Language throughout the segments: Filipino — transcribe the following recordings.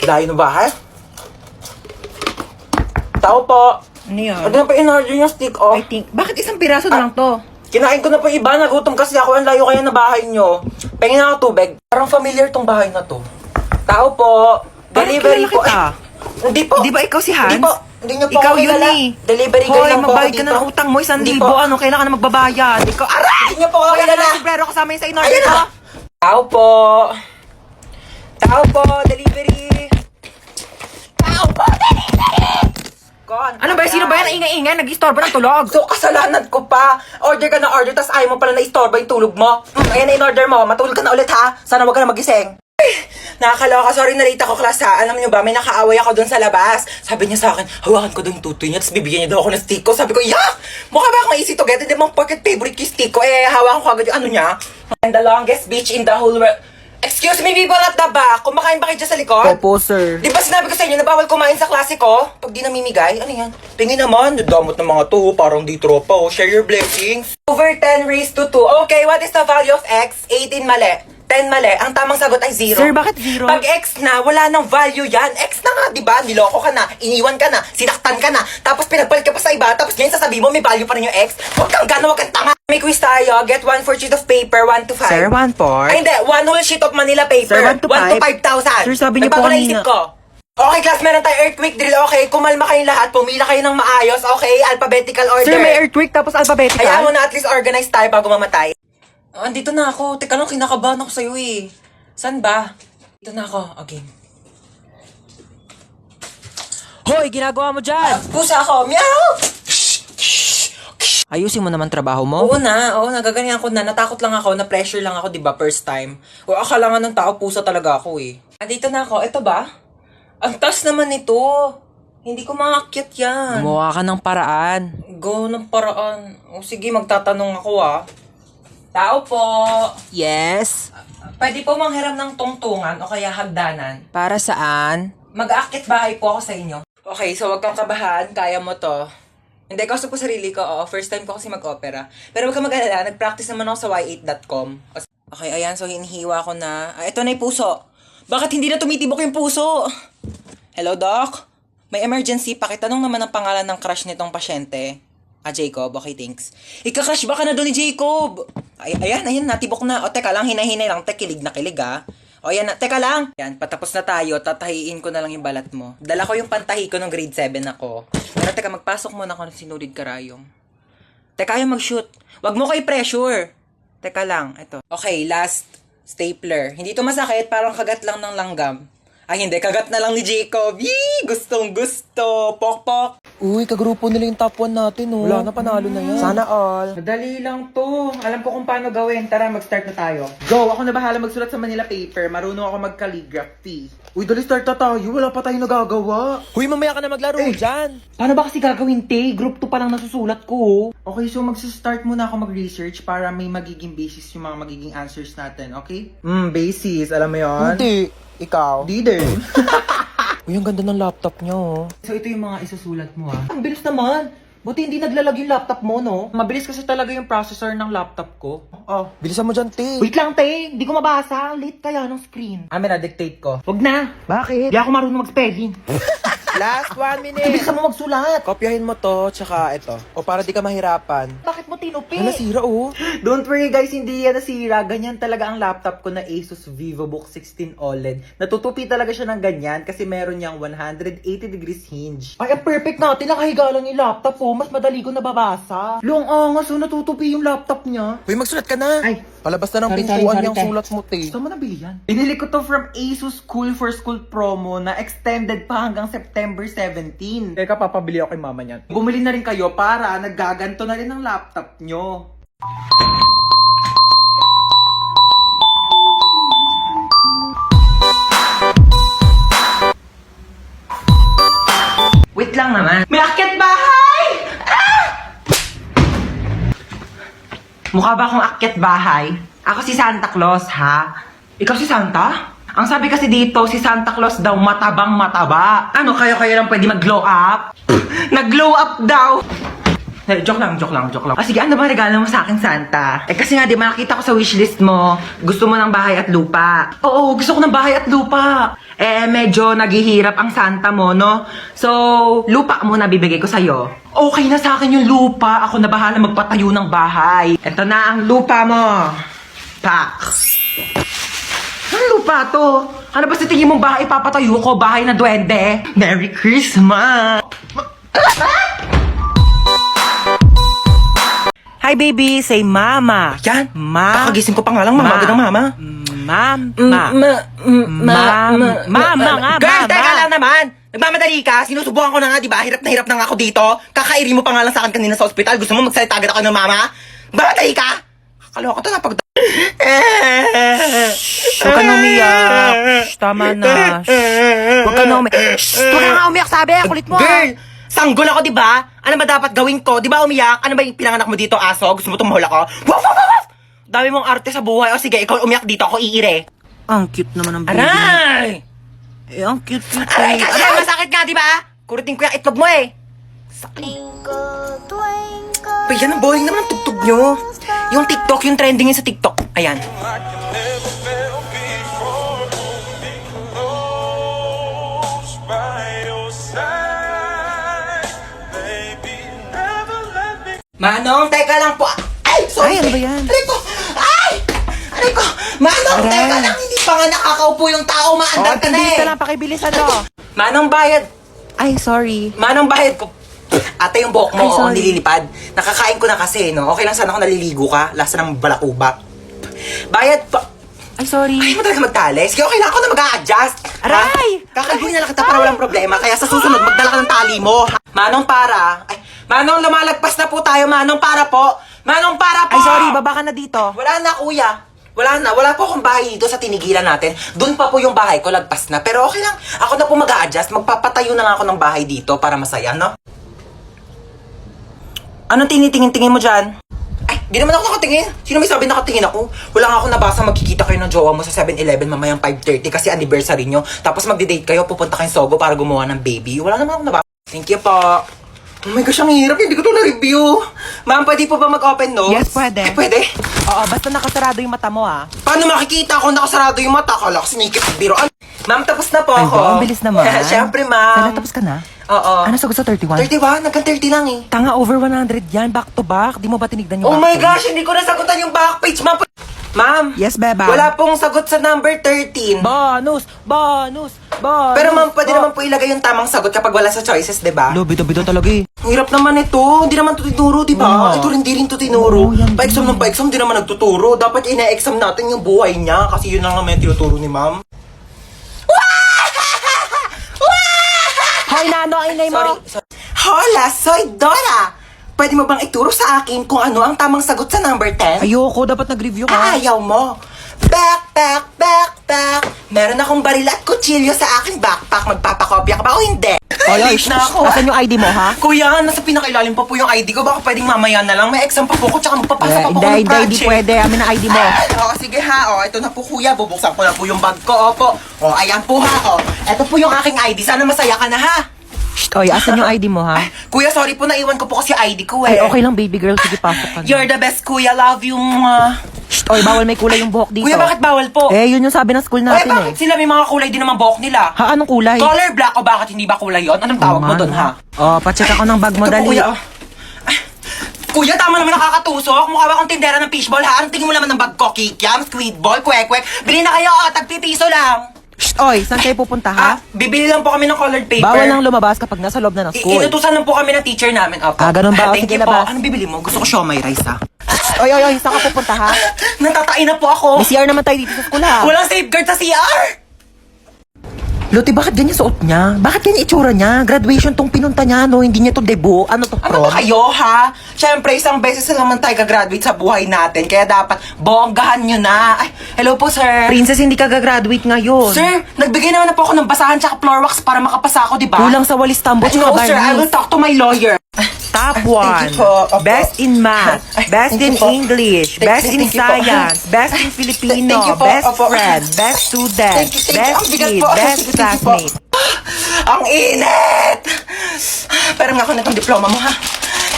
layo ng bahay. Tao po. Ano yun? Ano na pa in-order yung stick off? I think, bakit isang piraso na lang to? Kinain ko na po iba, nagutom kasi ako. Ang layo kaya na bahay nyo. Pengin na ako tubig. Parang familiar tong bahay na to. Tao po. Delivery kilala po. kita. Hindi po. Di ba ikaw si Hans? Hindi po. Hindi nyo po Ikaw ako yun kilala. eh. Delivery girl Hoy, lang po ako magbayad ka dito. na ng utang mo, 1,000. Hindi po. Ano, kailangan na magbabayad. Ikaw, aray! Hindi nyo po ako Kaya kilala. na, sombrero kasama yun sa in-order Ayan ko. na. Tao po. Tao po. Delivery. Tao po. Delivery. Ano ba? Sino ba yan? Ingay-ingay, nag-istorbo ng tulog. So, kasalanan ko pa. Order ka na order, tas ayaw mo pala na-istorbo yung tulog mo. Ayan na in-order mo. Matulog ka na ulit, ha? Sana wag ka na magising. Nakakaloka. Sorry, nalita ko class, ha? Alam niyo ba, may nakaaway ako dun sa labas. Sabi niya sa akin, hawakan ko dun tutoy niya, tas bibigyan niya daw ako ng stick ko. Sabi ko, yak! Mukha ba akong easy to get? Hindi mo pocket favorite yung stick ko. Hawakan ko agad yung ano niya. And the longest beach in the whole world. Excuse me, people at the back. Kumakain ba kayo dyan sa likod? Opo, sir. Di ba sinabi ko sa inyo na bawal kumain sa klase ko? Pag di namimigay, ano yan? Tingin naman, damot ng mga to, parang di tropa, oh. Share your blessings. Over 10 raised to 2. Okay, what is the value of x? 18 mali. 10 mali. Ang tamang sagot ay 0. Sir, bakit 0? Pag x na, wala nang value yan. X na nga, di ba? Niloko ka na, iniwan ka na, sinaktan ka na, tapos pinagpalit ka pa sa iba, tapos ngayon sasabihin mo may value pa rin yung x. Huwag kang gana, huwag kang tanga. May quiz tayo. Get 1 for sheet of paper, 1 to 5. Sir, 1 for? Ay, hindi. 1 whole sheet of Manila paper. Sir, 1 to 5,000. 5. Sir, sabi niyo po Nagbago na kanina. isip ko. Okay, class, meron tayo earthquake drill. Okay, kumalma kayong lahat. Pumila kayo ng maayos. Okay, alphabetical order. Sir, may earthquake tapos alphabetical? Hayaan mo na at least organize tayo bago mamatay. Andito na ako. Teka lang, kinakabahan ako sa'yo eh. San ba? Dito na ako. Okay. Hoy, ginagawa mo dyan? Pusa ako. Meow! Ayusin mo naman trabaho mo? Oo, nagaganyan ako na. Natakot lang ako, na-pressure lang ako, di ba, first time. O, akala nga ng tao, pusa talaga ako eh. Andito na ako. Ito ba? Ang taas naman nito. Hindi ko maakyat yan. Gumawa ka ng paraan. Go ng paraan. O, sige, magtatanong ako ah. Tao po. Yes? Pwede po manghiram ng tungtungan o kaya hagdanan. Para saan? Mag-aakit bahay po ako sa inyo. Okay, so wag kang kabahan. Kaya mo to. Hindi, kaso po sarili ko. Oo, first time ko kasi mag-opera. Pero wag kang mag-alala. Nag-practice naman ako sa y8.com. Okay, ayan. So, hinihiwa ko na. Ito na yung puso. Bakit hindi na tumitibok yung puso? Hello, Doc? May emergency. Pakitanong naman ang pangalan ng crush nitong pasyente. Jacob. Okay, thanks. Ika-crush ba ka na doon ni Jacob? Ayan, natibok na. O, teka lang, hinay-hinay lang. Kilig na kilig, ha? O, yan na. Teka lang. Yan, patapos na tayo. Tatahiin ko na lang yung balat mo. Dala ko yung pantahi ko nung grade 7 ako. Pero teka, magpasok muna ako ng sinulid karayom. Teka, ayaw mag-shoot. Wag mo ko i-pressure. Teka lang, ito. Okay, last stapler. Hindi to masakit, parang kagat lang ng langgam. Ay, hindi. Kagat na lang ni Jacob. Yee! Gustong gusto. Pok-pok. Uy, kagrupo nila yung top 1 natin, oh. Wala na, panalo na yan. Sana all. Madali lang to. Alam ko kung paano gawin. Tara, mag-start na tayo. Go! Ako na bahala magsulat sa Manila paper. Marunong ako mag-calligraphy. Uy, dali start na tayo. Wala pa tayong nagagawa. Uy, mamaya ka na maglaro dyan. Paano ba kasi gagawin, te? Group 2 pa lang nasusulat ko. Okay, so mag-start muna ako mag-research para may magiging basis yung mga magiging answers natin, okay? Basis. Alam mo yon? Hindi. Ikaw? Di din. Uy, ang ganda ng laptop niyo, oh. So, ito yung mga isusulat mo, ha? Ang bilis naman. Buti hindi naglalag yung laptop mo, no? Mabilis kasi talaga yung processor ng laptop ko. Oh. Bilisan mo dyan, te. Wait lang, te. Hindi ko mabasa. Late kaya ng screen. Amin na, dictate ko. Wag na. Bakit? Hindi ako marunong mag-spelling. Last 1 minute. Bilisan mo magsulat. Kopyahin mo to, tsaka ito. O para di ka mahirapan. Bakit mo tinupi? Ano, nasira, oh. Don't worry guys, hindi yan nasira. Ganyan talaga ang laptop ko na Asus VivoBook 16 OLED. Natutupi talaga siya ng ganyan kasi meron niyang 180 degrees hinge. Ay, ang perfect natin. Nakahiga lang yung laptop ko. Mas madali ko nababasa. Long angas, so natutupi yung laptop niya. Uy, magsulat ka na. Ay, Palabas na ng sorry, pintuan sorry, yung te. sulat mo, te. Saan mo nabili yan? Binili ko to from Asus Cool for School promo na extended pa hanggang September 17. Teka, papabili ako kay mama niyan. Bumili na rin kayo para nagaganto na rin ang laptop nyo. Wait lang naman. May akyat bahay! Ah! Mukha ba akong akyat bahay? Ako si Santa Claus, ha? Ikaw si Santa? Ang sabi kasi dito, si Santa Claus daw matabang mataba. Ano, kayo lang pwede mag-glow up? Nag-glow up daw! Joke lang. Ah, sige, ano ba regalo mo sa akin, Santa? Eh, kasi nga, di ba, nakita ko sa wishlist mo, gusto mo ng bahay at lupa. Oo, gusto ko ng bahay at lupa. Eh, medyo naghihirap ang Santa mo, no? So, lupa muna bibigay ko sa'yo. Okay na sa akin yung lupa. Ako na bahala magpatayo ng bahay. Ito na ang lupa mo. Pak. Ano lupa to? Ano ba sa tingin mong bahay papatayo ko? Bahay na duwende? Merry Christmas! Hi, baby. Say mama. Yan. Ma. Kakagising ko pa nga lang, mama. Agad ng mama. Mama nga, Girl, mama. teka lang naman. Nagmamadali ka. Sinusubukan ko na nga, di ba? Hirap na nga ako dito. Kakairi mo pa nga lang sa akin kanina sa ospital. Gusto mo magsalita agad ako ng mama? Nagmamadali ka? Kakaloka to na pag... Huwag ka na umiyak. Shh, tama na. Huwag ka na umiyak. Shh, huwag ka nga umiyak, sabi. Kulit mo. Girl! Sanggol ako, di ba? Ano ba dapat gawin ko? Di ba umiyak? Ano ba yung pinanganak mo dito, aso? Gusto mo tumahol ako? Woof, woof, woof! Dami mong arte sa buhay. O sige, ikaw umiyak dito. Ako iire. Ang cute naman ng baby. Aray! Eh, ang cute. Aray, kasi masakit nga, di ba? Kurutin ko yung itlog mo eh. Pa, yan ang boring naman ang tugtog nyo. Yung TikTok, yung trending yun sa TikTok. Ayan. Manong, teka lang po. Ay, sorry. Ay, ano ba yan? Aray ko. Ay! Aray ko. Manong, Aray. teka lang. Hindi pa nga nakakaupo yung tao. Maandar ka na bilis eh. ka lang, pakibilisan mo. Manong bayad. Ay, sorry. Manong bayad ko. Ate, yung buhok mo, Ay, sorry. nililipad. Nakakain ko na kasi, no? Okay lang sana kung naliligo ka. Lasa ng balakubak. Bayad pa. Ay, sorry. Ay, mo talaga magtali. Sige, okay lang ako na mag-a-adjust. Aray! Kakalbuhin na lang kita para walang problema. Kaya sa susunod, magdala ka ng tali mo. Ha? Manong para. Ay, Manong, lumalagpas na po tayo. Manong para po. Manong para po. Ay, sorry. Baba ka na dito. Wala na, kuya. Wala na. Wala po akong bahay dito sa tinigilan natin. Doon pa po yung bahay ko, lagpas na. Pero okay lang. Ako na po mag-a-adjust. Magpapatayo na nga ako ng bahay dito para masaya, no? Anong tinitingin-tingin mo dyan? Ay, di naman ako nakatingin. Sino may sabi nakatingin ako? Wala nga ako nabasa magkikita kayo ng jowa mo sa 7-Eleven mamayang 5:30 kasi anniversary nyo. Tapos magdi-date kayo, pupunta kayong Sogo para gumawa ng baby. Wala naman ako nabasa. Thank you po. Oh my gosh, ang hirap. Hindi ko ito na-review. Ma'am, pwede po ba mag-open notes? Yes, pwede. Ay, pwede? Oo, basta nakasarado yung mata mo, ah. Paano makikita kung nakasarado yung mata? Kala ko sinikip ang biroan. Ma'am, tapos na po Ay, ako. ba? Ang bilis naman. Siyempre, ma'am. Sana tapos ka na? Oo. Ano sagot sa 31? 31? Nagkan 30 lang eh. Tanga, over 100 yan. Back to back. Di mo ba tinignan yung Oh back my to? gosh, hindi ko nasagutan yung back page, ma'am. Ma'am. Yes, beba. Wala pong sagot sa number 13. Bonus! Pero ma'am, pwede naman po ilagay yung tamang sagot kapag wala sa choices, di ba? Bida talaga eh. Ang hirap naman ito. Hindi naman ito tinuro, di ba? Oo. Ito rin, di rin ito tinuro. Oo, yan Pa-exam din. ng pa-exam, di naman nagtuturo. Dapat ina-exam natin yung buhay niya kasi yun lang naman yung tinuturo ni ma'am. Hoy, Nano, ang ingay mo! Sorry. Hola, soy Dora! Pwede mo bang ituro sa akin kung ano ang tamang sagot sa number 10? Ayoko, dapat nag-review ka. Ayaw mo. Backpack. Meron akong baril at kutsilyo sa aking backpack. Magpapakopya ka ba o hindi? Ay, Late na ako. Asan yung ID mo, ha? Kuya, nasa pinakailalim pa po yung ID ko. Baka pwedeng mamaya na lang. May exam pa po ko, tsaka magpapasa pa po ko ng Hindi project. pwede. Amin ang ID mo. Oo, sige ha. O, ito na po kuya. Bubuksan ko na po yung bag ko. Opo. O, ayan po ha. O, ito po yung aking ID. Sana masaya ka na ha. Shh, oy, asan yung ID mo, ha? Kuya, sorry po. Naiwan ko po kasi ID ko Ay, eh. okay lang, baby girl. Sige, pasok ka na. You're the best, kuya. Love you. Shh, oy, bawal may kulay yung buhok dito. Kuya, bakit bawal po? Eh, yun yung sabi ng school Ay, natin, bakit eh. sila may mga kulay din naman buhok nila? Ha, anong kulay? Color black o bakit hindi ba kulay yon? Anong tawag mo doon, ha? Oh, pacheck ako ng bag mo, Ito po, dali. kuya. Ay, kuya, tama naman nakakatusok. Mukha ba akong tindera ng fishball, ha? Anong tingin mo naman ng bag ko? Kikiam, squid ball, kwek-kwek. Bili na kayo, tagpipiso lang. Shh, oy, saan kayo pupunta, ha? Bibili lang po kami ng colored paper. Bawal lang lumabas kapag nasa loob na ng school. Inutusan lang po kami ng teacher namin. Opo. Ah, ganun ba? Thank Sige, you po. labas. Anong bibili mo? Gusto ko siomay rice, ha? Oy, saan ka pupunta, ha? Natatain na po ako. May CR naman tayo dito sa school, ha? Walang safeguard sa CR. Luti, bakit ganyan suot niya? Bakit ganyan itsura niya? Graduation tong pinunta niya, no? Hindi niya to debut. Ano to, Ano prom? ba kayo, ha? Siyempre, isang beses na naman tayo gagraduate sa buhay natin. Kaya dapat, bonggahan nyo na. Ay, hello po, sir. Princess, hindi ka gagraduate ngayon. Sir, nagbigay naman na po ako ng basahan tsaka floor wax para makapasa ako, di ba? Kulang sa walis tambo, Ay, tsaka no, sir. I varnish. will talk to my lawyer. Top Thank 1. you po. Opo. Best in math. Ay, Best thank in you po. English. Thank- Best in thank you po. science. Best in Filipino. Thank you po. Best Opo. friend. Best student. Thank you. Best Ang bigat kid. po. Best Thank you po. classmate. Ang init! Pero nga ako na itong diploma mo, ha?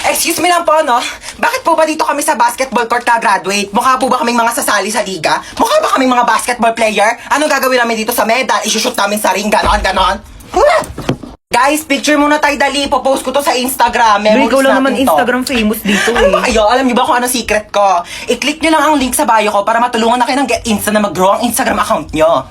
Excuse me lang po, no? Bakit po ba dito kami sa basketball court ka-graduate? Mukha po ba kaming mga sasali sa liga? Mukha ba kaming mga basketball player? Anong gagawin namin dito sa medal? Isushoot namin sa ring, ganon. Guys, picture muna tayo, dali. Popost ko to sa Instagram. Memories Ikaw lang natin naman to. Instagram famous dito Ano ba kayo? Alam niyo ba kung ano secret ko? I-click niyo lang ang link sa bio ko para matulungan na kayo ng Get Insta na mag-grow ang Instagram account niyo.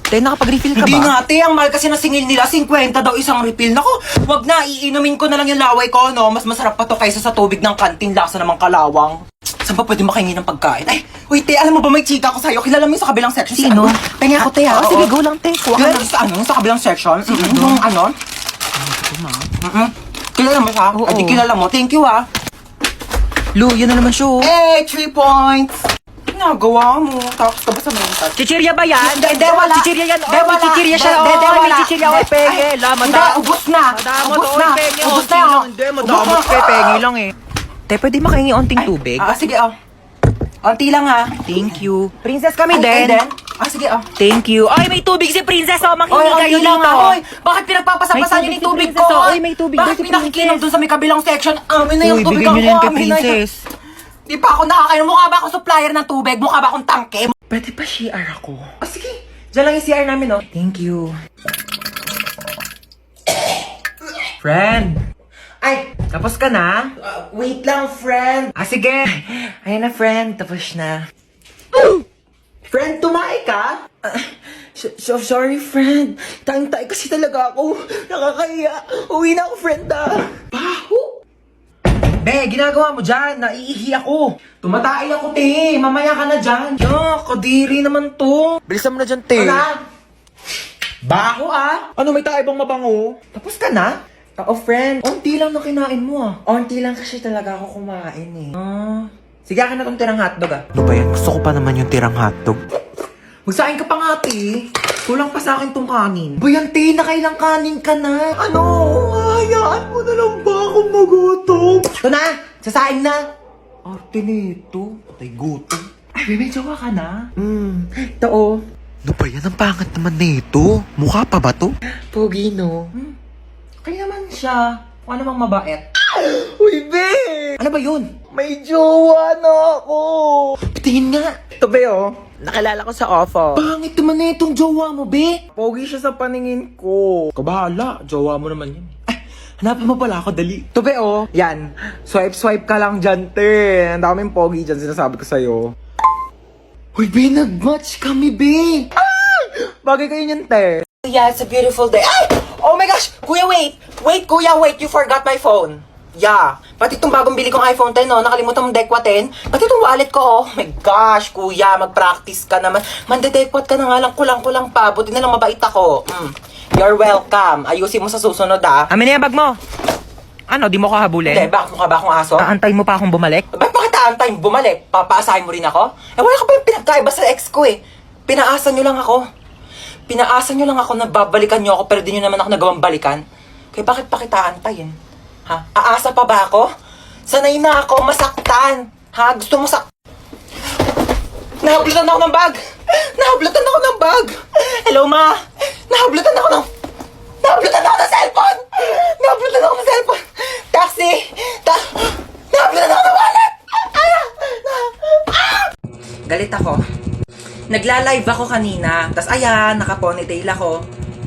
Te, nakapag-refill ka Hindi nga, ba? te. Ang mahal kasi ng singil nila, 50 daw isang refill. Naku, wag na. Iinumin ko na lang yung laway ko, no? Mas masarap pa to kaysa sa tubig ng kantin. Lasa namang kalawang. Saan ba pwede makahingi ng pagkain? Ay, wait, te. Alam mo ba may chika ko sa'yo? Kilala mo yung sa kabilang section? Sino? Pengi ako, te, ha? Oh, sige, go lang, te. Kuha ka Kilala mo sa ano? Sa kabilang section? Yung ano? Kilala mo siya? Oo. Ay, di kilala mo. Thank you, ha? Lu, yun na naman siya. Hey, 3 points! Ginagawa mo. Tapos ka ba sa mental? Chichirya ba yan? Hindi, wala. Chichirya yan. Hindi, wala. Chichirya siya. Hindi, May wala. chichirya. Oy, penge. Hindi, ubos na. Madamot, Ubos oy, na. penge. Ubos Onti na, lang. oh. Hindi, Ubos madamot na. kay penge lang eh. Te, pwede makahingi onting tubig? Sige, oh. Onti lang, ha? Thank you. Princess kami Ay, din. sige, oh. Thank you. Ay, may tubig si Princess. Oh, makinig Oy, kayo onti lang, dito. ha? Oy, bakit pinagpapasapasan May niyo yung tubig tubig si ko? Princess, oh. Oy, may tubig Bakit daw si pinakikinom Princess. dun sa may kabilang section? Amin na yung Uy, tubig bigyan ako. nyo na yan kay Amin na yun. Princess. Di pa ako nakakainom. Mukha ba ako supplier ng tubig? Mukha ba akong tangke? Pwede pa CR ako? Oh, sige. Diyan lang yung CR namin, oh. Thank you. Friend. Ay, Tapos ka na? wait lang, friend. Sige. Ayun na, friend. Tapos na. Friend, tumae ka? Sorry, friend. Tayong-tay kasi talaga ako. Nakakahiya. Uwi na ako, friend, Baho? Be, ginagawa mo dyan. Naiihi ako. Tumatay ako, te. Mamaya ka na dyan. Kadiri naman to. Bilisan mo na dyan, te. Ano? Baho, ah. Ano, may tayo bang mabango? Tapos ka na? Oo, friend. Onti lang na kinain mo, ah. Onti lang kasi talaga ako kumain, eh. Sige, akin na tong tirang hotdog, ah. Ano ba yan? Gusto ko pa naman yung tirang hotdog. Magsain ka pa nga, te. Kulang pa sa akin tong kanin. Buyan, te, nakailang kanin ka na. Ano? Hayaan mo na lang ba akong magutom? Ito na, sasaing na. Arte nito. Patay gutom. Ay, may jowa ka na. Ito, oh. Ano ba yan? Ang pangat naman nito. Mukha pa ba to? Pogi, no? Kaya naman siya. Kung ano mang mabait. Uy, be! Ano ba yun? May jowa na ako! Tingin nga. Ito, be, oh. Nakilala ko sa ofo. Pangit naman na itong jowa mo, be. Pogi siya sa paningin ko. Kabahala. Jowa mo naman yan. Hanapin mo pala ako, dali. Ito, be, oh. Yan. Swipe ka lang dyan, te. Ang daming pogi dyan, sinasabi ko sa'yo. Uy, be, nag-match kami, be. Bagay kayo niyan, te. Yeah, it's a beautiful day. Ay! Oh my gosh! Kuya, wait! Wait, kuya, wait! You forgot my phone. Yeah. Pati itong bagong bili kong iPhone 10, no? Nakalimutan mong Dekwa 10. Pati itong wallet ko, oh. My gosh, kuya, mag-practice ka naman. Mandedekwat ka na nga lang, kulang-kulang pa. Buti na lang mabait ako. You're welcome. Ayusin mo sa susunod, ah. Amin na yung bag mo. Ano, di mo ko habulin? Hindi, bakit mukha ba akong aso? Aantayin mo pa akong bumalik? Ba't bakit aantayin bumalik? Papaasahin mo rin ako? Eh, wala ka pa yung pinagkaiba sa ex ko, eh. Pinaasa nyo lang ako. Pinaasa nyo lang ako na babalikan nyo ako pero di nyo naman ako nagawang balikan. Kaya bakit pa kita antayin? Ha? Aasa pa ba ako? Sanay na ako masaktan. Ha? Gusto mo Nahablutan ako ng bag! Nahablutan ako ng bag! Hello, ma! Nahablutan ako ng cellphone! Nahablutan ako ng cellphone! Taxi! Nahablutan ako ng wallet! Galit ako. Nagla-live ako kanina, tas ayan, naka-ponytail ako.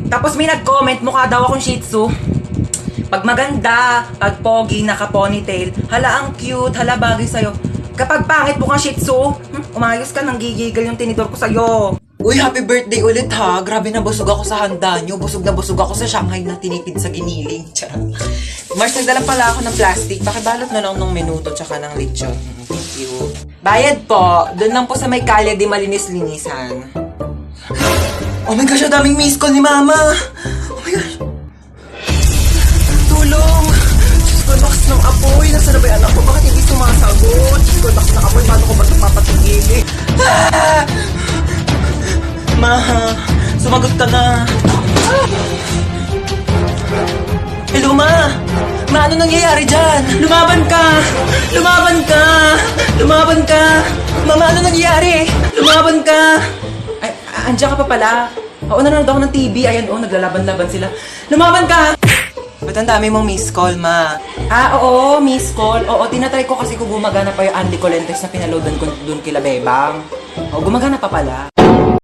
Tapos may nag-comment, mukha daw akong Shih Tzu. Pag maganda, pag pogi, naka-ponytail, hala ang cute, hala bagay sa'yo. Kapag pangit mukhang Shih Tzu, umayos ka, nang gigigil yung tinidor ko sa'yo. Uy, happy birthday ulit ha. Grabe na busog ako sa handa nyo. Busog na busog ako sa Shanghai na tinipid sa giniling. Mars, nagdala pala ako ng plastic. Pakibalot na lang ng menuto tsaka ng lechon. Thank you. Bayad po. Doon lang po sa may kalye di malinis-linisan. Oh my gosh, ang daming miss call ni Mama. Oh my gosh. Tulong. Diyos ko, lakas ng apoy. Nasaan na ba yung anak ko? Bakit hindi sumasagot? Diyos ko, lakas ng apoy. Paano ko ba ito papatigilin? Ma, sumagot ka na. Hello, Ma. Ma, ano nangyayari dyan? Lumaban ka! Lumaban ka! Lumaban ka! Mama, ano nangyayari? Lumaban ka! Ay, andiyan ka pa pala. Oo, nanonood ako ng TV. Ayan, naglalaban-laban sila. Lumaban ka! Ba't Ba't ang dami mong miss call, ma? Ah, oo, miss call. Oo, tinatry ko kasi kung gumagana pa yung Andy Colentes na pinaloadan ko dun kila Bebang. Oo, gumagana pa pala.